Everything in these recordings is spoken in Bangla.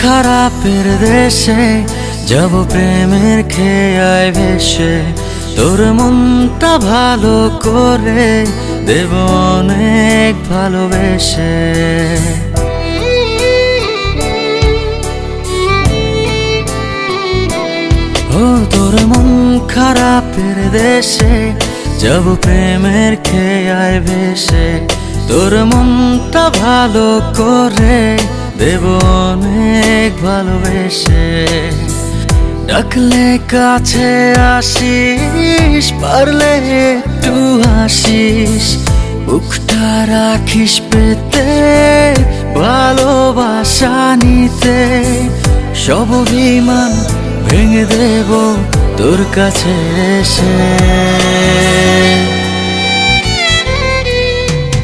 খারাপের দেশে যাব প্রেমের খেয়ায় ভেসে, তোর মনটা ভালো করে দেব অনেক ভালোবেসে। ও তোর মন খারাপের দেশে যাব প্রেমের খেয়ায় ভেসে, তোর মনটা ভালো করে দেব অনেক ভালোবেসে। ডাকলে কাছে আসিস, পারলে একটু হাসিস, বুকটা রাখিস পেতে ভালোবাসা নিতে। সব অভিমান ভেঙে দেব তোর কাছে এসে।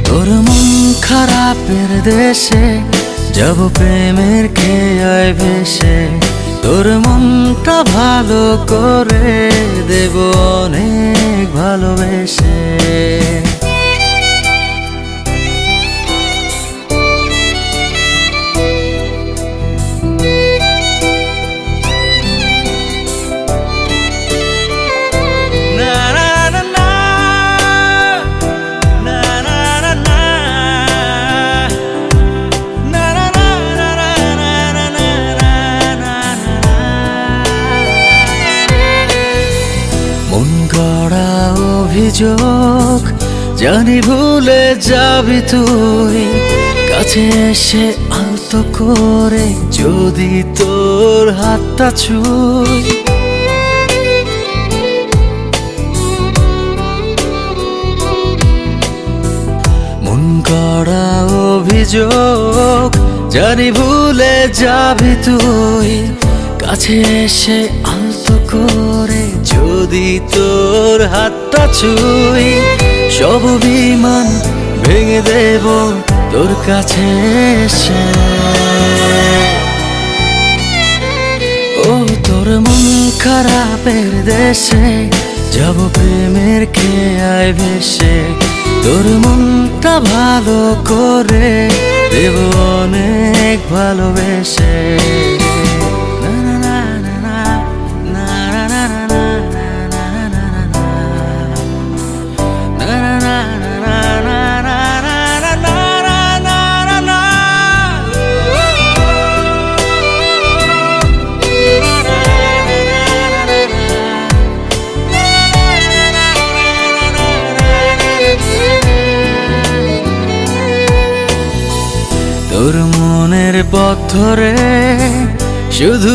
তোর মন খারাপের দেশে যাব প্রেমের খেয়ায় ভেসে, তোর মনটা ভালো করে দেব অনেক ভালোবেসে। অভিযোগ জানি ভুলে যাবি তুই, কাছে এসে আলতো করে যদি তোর হাতটা ছুঁই। মন গড়া অভিযোগ জানি ভুলে যাবি তুই, কাছে এসে আলতো করে যদি তোর হাতটা ছুঁই। সব অভিমান ভেঙে দেব তোর কাছে এসে। ও তোর মন খারাপের দেশে যাব প্রেমের খেয়ায় ভেসে, তোর মনটা ভালো করে দেব অনেক ভালোবেসে। তোর মনের পথ ধরে শুধু